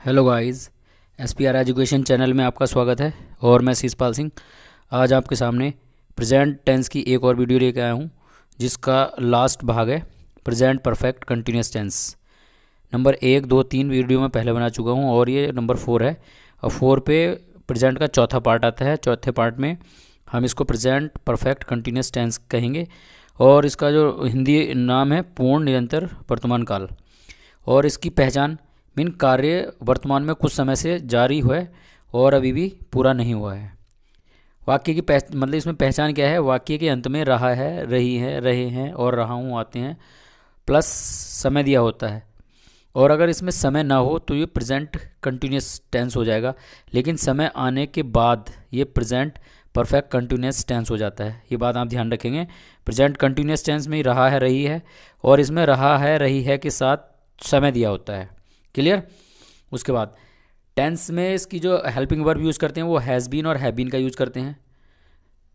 Hello guys, SPR education channel में आपका स्वागत है। और मैं शीशपाल सिंह आज आपके सामने प्रेजेंट टेंस की एक और वीडियो लेकर आया हूँ, जिसका लास्ट भाग है present perfect continuous tense. Number 1, 2, 3 video मैं पहले बना चुका हूँ और ये नंबर 4 है। और 4 पे प्रेजेंट का चौथा पार्ट आता है। चौथे पार्ट में हम इसको प्रेजेंट परफेक्ट कंटिन्यूस टेंस कहेंगे और इसका जो हिंदी नाम है पूर्ण निरंतर वर्तमान काल। और इसकी पहचान मीन कार्य वर्तमान में कुछ समय से जारी हुआ है और अभी भी पूरा नहीं हुआ है। वाक्य की मतलब इसमें पहचान क्या है? वाक्य के अंत में रहा है, रही है, रहे हैं और रहा हूँ आते हैं प्लस समय दिया होता है। और अगर इसमें समय ना हो तो ये प्रेजेंट कंटिन्यूस टेंस हो जाएगा, लेकिन समय आने के बाद ये प्रेजेंट परफेक्ट कंटिन्यूस टेंस हो जाता है। ये बात आप ध्यान रखेंगे। प्रेजेंट कंटिन्यूस टेंस में रहा है, रही है, और इसमें रहा है, रही है के साथ समय दिया होता है। क्लियर? उसके बाद टेंस में इसकी जो हेल्पिंग वर्ब यूज़ करते हैं वो हैज़ बीन और हैव बीन का यूज़ करते हैं।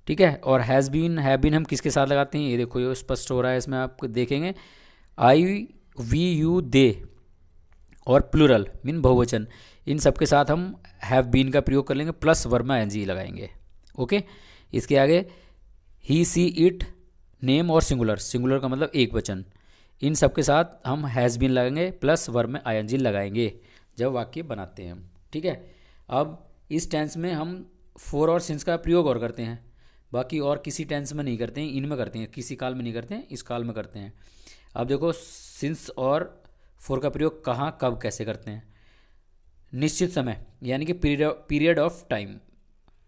ठीक है। और हैज़ बीन, हैव बीन हम किसके साथ लगाते हैं? ये देखो, ये स्पष्ट हो रहा है इसमें, आप देखेंगे। आई, वी, यू, दे और प्लूरल मीन बहुवचन, इन सब के साथ हम हैव बीन का प्रयोग कर लेंगे प्लस वर्ब में एनजी लगाएंगे। ओके। इसके आगे ही, सी, इट, नेम और सिंगुलर, सिंगुलर का मतलब एक वचन, इन सब के साथ हम हैज़ बीन लगाएंगे प्लस वर्ब में आईएनजी लगाएंगे जब वाक्य बनाते हैं हम। ठीक है। अब इस टेंस में हम फोर और सिंस का प्रयोग और करते हैं, बाकी और किसी टेंस में नहीं करते हैं, इनमें करते हैं। किसी काल में नहीं करते हैं, इस काल में करते हैं। अब देखो, सिंस और फोर का प्रयोग कहाँ, कब, कैसे करते हैं। निश्चित समय यानी कि पीरियड ऑफ टाइम,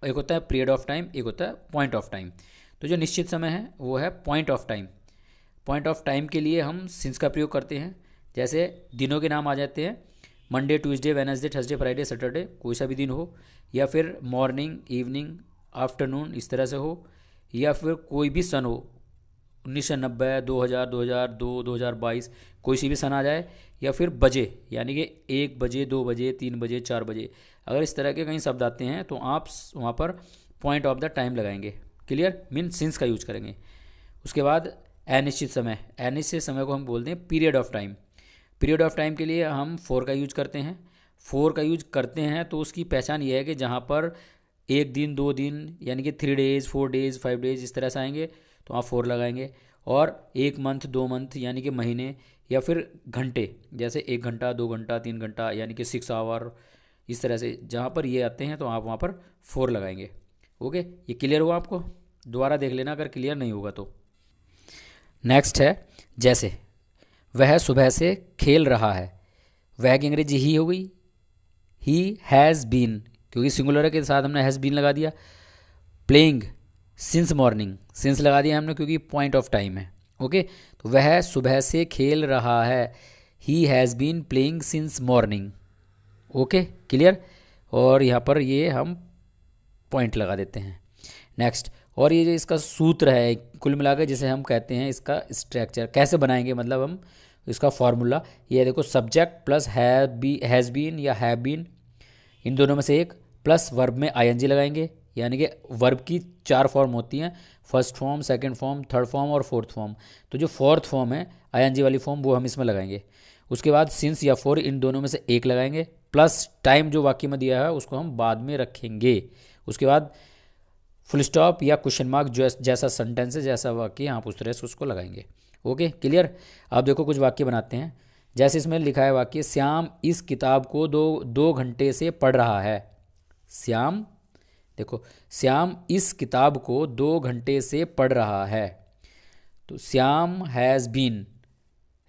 एक होता है पीरियड ऑफ टाइम, एक होता है पॉइंट ऑफ टाइम। तो जो निश्चित समय है वो है point of time. Point of time के लिए हम सिंस का प्रयोग करते हैं। जैसे दिनों के नाम आ जाते हैं, Monday, Tuesday, Wednesday, Thursday, Friday, Saturday, कोई सा भी दिन हो, या फिर मॉर्निंग, इवनिंग, आफ्टरनून, इस तरह से हो, या फिर कोई भी सन हो, 1990, 2000, 2002, 2022, कोई सी भी सन आ जाए, या फिर बजे यानी कि 1 बजे, 2 बजे, 3 बजे, 4 बजे, अगर इस तरह के कहीं शब्द आते हैं तो आप वहाँ पर पॉइंट ऑफ द टाइम लगाएंगे। क्लियर? मीन सिंस का यूज करेंगे। उसके बाद अनिश्चित समय, अनिश्चित समय को हम बोलते हैं period of time. Period of time के लिए हम फोर का यूज करते हैं। फोर का यूज करते हैं तो उसकी पहचान ये है कि जहाँ पर एक दिन, 2 दिन यानी कि 3 डेज़, 4 डेज़, 5 डेज़ इस तरह से आएंगे तो आप फोर लगाएंगे। और 1 मंथ, 2 मंथ यानी कि महीने, या फिर घंटे, जैसे 1 घंटा, 2 घंटा, 3 घंटा यानी कि 6 आवर, इस तरह से जहाँ पर ये आते हैं तो आप वहाँ पर फोर लगाएंगे। ओके, ये क्लियर हुआ आपको? दोबारा देख लेना अगर क्लियर नहीं होगा तो। नेक्स्ट है जैसे, वह सुबह से खेल रहा है। वह की अंग्रेजी ही हो गई, ही हैज़ बीन, क्योंकि सिंगुलर के साथ हमने हैज़ बीन लगा दिया। प्लेइंग सिंस मॉर्निंग, सिंस लगा दिया हमने क्योंकि पॉइंट ऑफ टाइम है। ओके, तो वह सुबह से खेल रहा है, he has been playing since morning. Okay, clear? और यहाँ पर ये हम पॉइंट लगा देते हैं। नेक्स्ट, और ये जो इसका सूत्र है कुल मिलाकर, जिसे हम कहते हैं इसका स्ट्रक्चर, कैसे बनाएंगे, मतलब हम इसका फॉर्मूला, ये देखो, सब्जेक्ट प्लस हैज़ बीन या हैव बीन, इन दोनों में से एक, प्लस वर्ब में आईएनजी लगाएंगे। यानी कि वर्ब की 4 फॉर्म होती हैं, first form, second form, third form और फोर्थ फॉर्म। तो जो फोर्थ फॉर्म है आईएनजी वाली फॉर्म, वो हम इसमें लगाएंगे। उसके बाद सिंस या फोर, इन दोनों में से एक लगाएंगे, प्लस टाइम जो वाक्य में दिया है उसको हम बाद में रखेंगे। उसके बाद फुल स्टॉप या क्वेश्चन मार्क, जो जैसा सेंटेंस है, जैसा वाक्य आप उस तरह से उसको लगाएंगे। Okay, clear? अब देखो कुछ वाक्य बनाते हैं। जैसे इसमें लिखा है वाक्य, श्याम इस किताब को दो घंटे से पढ़ रहा है। श्याम, देखो, श्याम इस किताब को 2 घंटे से पढ़ रहा है। तो श्याम हैज़ बीन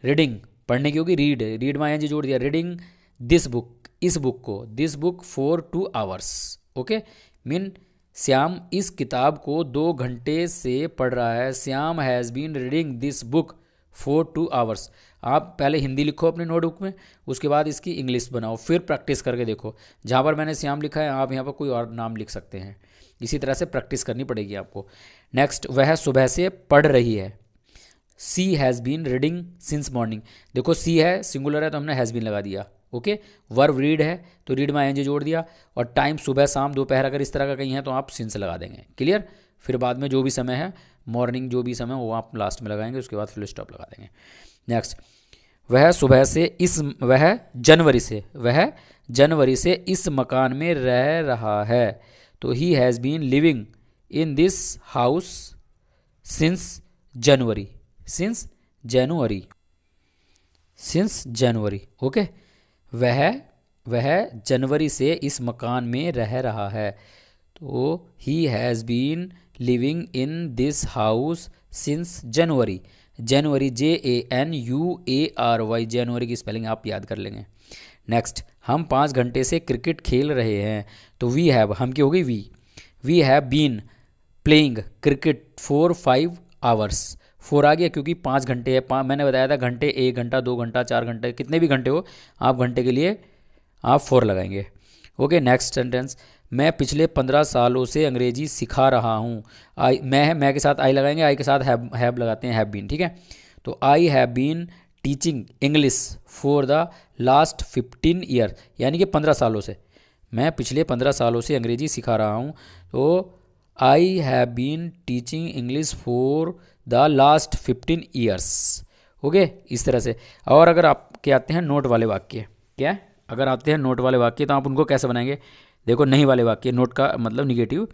रीडिंग, पढ़ने की होगी रीड, रीड में आईएनजी जोड़ दिया, रीडिंग दिस बुक, इस बुक को, this book for 2 hours. Okay, mean Shyam इस किताब को 2 घंटे से पढ़ रहा है। Shyam has been reading this book for 2 hours. आप पहले हिंदी लिखो अपने नोटबुक में, उसके बाद इसकी इंग्लिश बनाओ, फिर प्रैक्टिस करके देखो। जहाँ पर मैंने श्याम लिखा है आप यहाँ पर कोई और नाम लिख सकते हैं। इसी तरह से प्रैक्टिस करनी पड़ेगी आपको। नेक्स्ट, वह सुबह से पढ़ रही है। She has been reading since morning. देखो, सी है, सिंगुलर है तो हमने हैज़ बीन लगा दिया। ओके, वर्ब रीड है तो रीड में आईएनजी जोड़ दिया, और टाइम सुबह, शाम, दोपहर अगर इस तरह का कहीं है तो आप सिंस लगा देंगे। क्लियर? फिर बाद में जो भी समय है, मॉर्निंग जो भी समय वो आप लास्ट में लगाएंगे, उसके बाद फुल स्टॉप लगा देंगे। नेक्स्ट, वह जनवरी से इस मकान में रह रहा है। तो he has been living in this house since January. Okay, वह जनवरी से इस मकान में रह रहा है। तो he has been living in this house since January. जनवरी JANUARY, जनवरी की स्पेलिंग आप याद कर लेंगे। नेक्स्ट, हम 5 घंटे से क्रिकेट खेल रहे हैं। तो वी हैव, हम की हो गई we have been playing cricket for 5 hours. 4 आ गया क्योंकि 5 घंटे है। मैंने बताया था घंटे, 1 घंटा, 2 घंटा, 4 घंटे, कितने भी घंटे हो आप घंटे के लिए आप 4 लगाएंगे। ओके, नेक्स्ट सेंटेंस, मैं पिछले 15 सालों से अंग्रेजी सिखा रहा हूँ। मैं के साथ आई लगाएंगे, आई के साथ हैव लगाते हैं, हैव बीन। ठीक है, तो I have been teaching English for the last 15 year, यानी कि 15 सालों से। मैं पिछले 15 सालों से अंग्रेजी सिखा रहा हूँ। तो I have been teaching English for the last 15 years. Okay, इस तरह से। और अगर आपके आते हैं नोट वाले वाक्य, क्या है, अगर आते हैं नोट वाले वाक्य तो आप उनको कैसे बनाएंगे? देखो, नहीं वाले वाक्य, नोट का मतलब निगेटिव।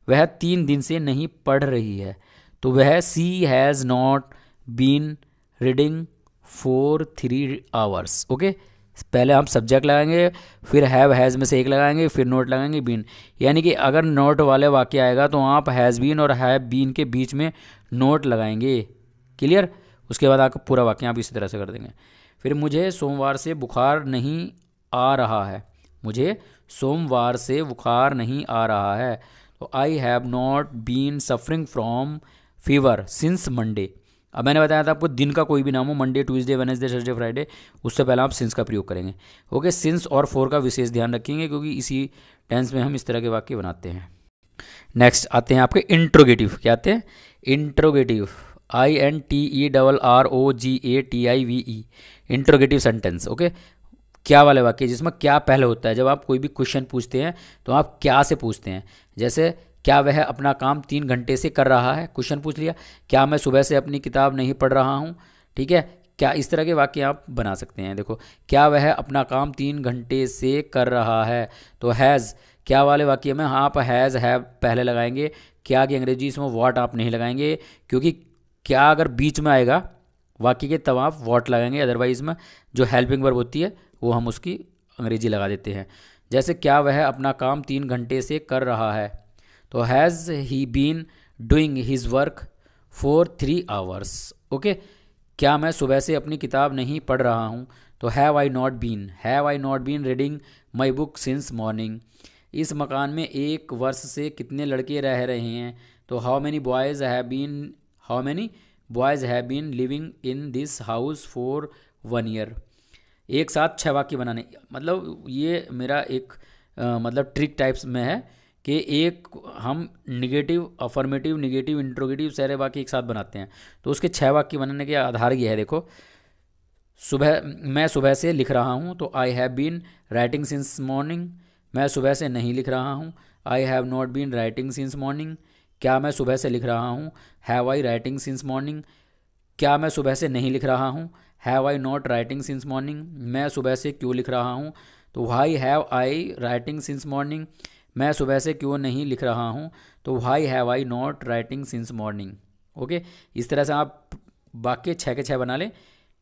वह 3 दिन से नहीं पढ़ रही है। तो वह she has not been reading for 3 hours. Okay, पहले हम सब्जेक्ट लगाएंगे, फिर हैव हैज़ में से एक लगाएंगे, फिर नोट लगाएंगे बीन। यानी कि अगर नोट वाले वाक्य आएगा तो आप हैज़ बीन और हैव बीन के बीच में नोट लगाएंगे। क्लियर? उसके बाद आपका पूरा वाक्य आप इसी तरह से कर देंगे। फिर मुझे सोमवार से बुखार नहीं आ रहा है। मुझे सोमवार से बुखार नहीं आ रहा है। तो I have not been suffering from fever since Monday. अब मैंने बताया था आपको दिन का कोई भी नाम हो, Monday, Tuesday, Wednesday, Thursday, Friday, उससे पहले आप सिंस का प्रयोग करेंगे। ओके, सिंस और फॉर का विशेष ध्यान रखेंगे क्योंकि इसी टेंस में हम इस तरह के वाक्य बनाते हैं। नेक्स्ट आते हैं आपके इंट्रोगेटिव। क्या आते हैं? Interrogative, INTERROGATIVE, interrogative sentence. Okay, क्या वाले वाक्य जिसमें क्या पहले होता है। जब आप कोई भी क्वेश्चन पूछते हैं तो आप क्या से पूछते हैं। जैसे, क्या वह अपना काम 3 घंटे से कर रहा है, क्वेश्चन पूछ लिया। क्या मैं सुबह से अपनी किताब नहीं पढ़ रहा हूँ। ठीक है, क्या, इस तरह के वाक्य आप बना सकते हैं। देखो, क्या वह अपना काम 3 घंटे से कर रहा है। तो हैज़, क्या वाले वाक्य में आप हैज़ हैव पहले लगाएंगे। क्या की अंग्रेजी इसमें वॉट आप नहीं लगाएंगे, क्योंकि क्या अगर बीच में आएगा वाक्य के तब आप वॉट लगाएंगे, अदरवाइज में जो हेल्पिंग वर्ब होती है वो हम उसकी अंग्रेजी लगा देते हैं। जैसे, क्या वह अपना काम 3 घंटे से कर रहा है। तो has he been doing his work for 3 hours. Okay, क्या मैं सुबह से अपनी किताब नहीं पढ़ रहा हूँ। तो have I not been reading my book since morning. इस मकान में 1 वर्ष से कितने लड़के रह रहे हैं। तो how many boys have been living in this house for 1 year. एक साथ 6 वाक्य बनाने, मतलब ये मेरा एक मतलब ट्रिक टाइप्स में है कि एक हम निगेटिव, अफर्मेटिव, निगेटिव, इंट्रोगेटिव सारे वाक्य एक साथ बनाते हैं। तो उसके 6 वाक्य बनाने के आधार ये है। देखो, मैं सुबह से लिख रहा हूँ। तो I have been writing since morning. मैं सुबह से नहीं लिख रहा हूँ। I have not been writing since morning. क्या मैं सुबह से लिख रहा हूँ। Have I writing since morning. क्या मैं सुबह से नहीं लिख रहा हूँ। Have I not writing since morning. मैं सुबह से क्यों लिख रहा हूँ। तो why have I writing since morning. मैं सुबह से क्यों नहीं लिख रहा हूँ। तो why have I not writing since morning. Okay, इस तरह से आप वाक्य 6 के 6 बना लें।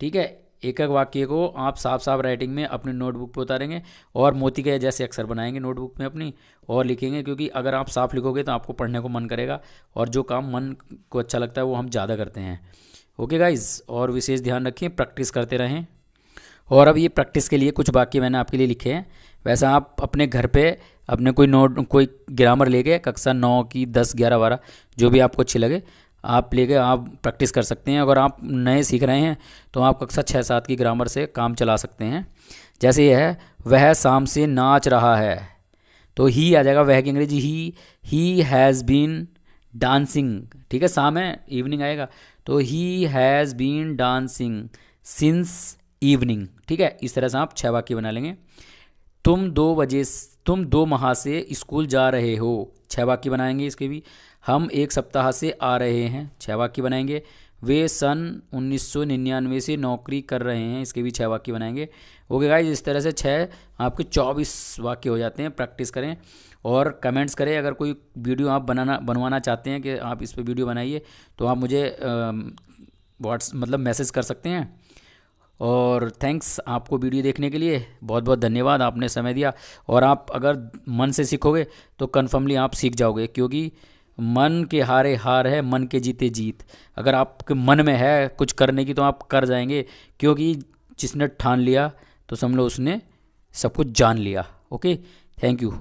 ठीक है, एक एक वाक्य को आप साफ साफ राइटिंग में अपनी नोटबुक पे उतारेंगे और मोती के जैसे अक्षर बनाएंगे नोटबुक में अपनी और लिखेंगे, क्योंकि अगर आप साफ लिखोगे तो आपको पढ़ने को मन करेगा और जो काम मन को अच्छा लगता है वो हम ज़्यादा करते हैं। ओके गाइज, और विशेष ध्यान रखें, प्रैक्टिस करते रहें। और अब ये प्रैक्टिस के लिए कुछ वाक्य मैंने आपके लिए लिखे हैं। वैसा आप अपने घर पे अपने कोई ग्रामर लेके कक्षा 9 की 10, 11, 12 जो भी आपको अच्छी लगे आप लेके आप प्रैक्टिस कर सकते हैं। अगर आप नए सीख रहे हैं तो आप कक्षा 6, 7 की ग्रामर से काम चला सकते हैं। जैसे ये है, वह शाम से नाच रहा है। तो ही आ जाएगा, वह की अंग्रेजी ही हैज़ बीन डांसिंग। ठीक है, शाम है, इवनिंग आएगा। तो he has been dancing since evening. ठीक है, इस तरह से आप 6 वाक्य बना लेंगे। तुम 2 माह से स्कूल जा रहे हो। 6 वाक्य बनाएंगे इसके भी। हम 1 सप्ताह से आ रहे हैं। 6 वाक्य बनाएंगे। वे सन 1999 से नौकरी कर रहे हैं। इसके भी 6 वाक्य बनाएंगे। ओके गाइज, इस तरह से 6 आपके 24 वाक्य हो जाते हैं। प्रैक्टिस करें और कमेंट्स करें। अगर कोई वीडियो आप बनवाना चाहते हैं कि आप इस पे वीडियो बनाइए, तो आप मुझे मतलब मैसेज कर सकते हैं। और थैंक्स आपको वीडियो देखने के लिए, बहुत बहुत धन्यवाद, आपने समय दिया। और आप अगर मन से सीखोगे तो कन्फर्मली आप सीख जाओगे, क्योंकि मन के हारे हार है, मन के जीते जीत। अगर आपके मन में है कुछ करने की तो आप कर जाएंगे, क्योंकि जिसने ठान लिया तो समझ लो उसने सब कुछ जान लिया। Okay, thank you.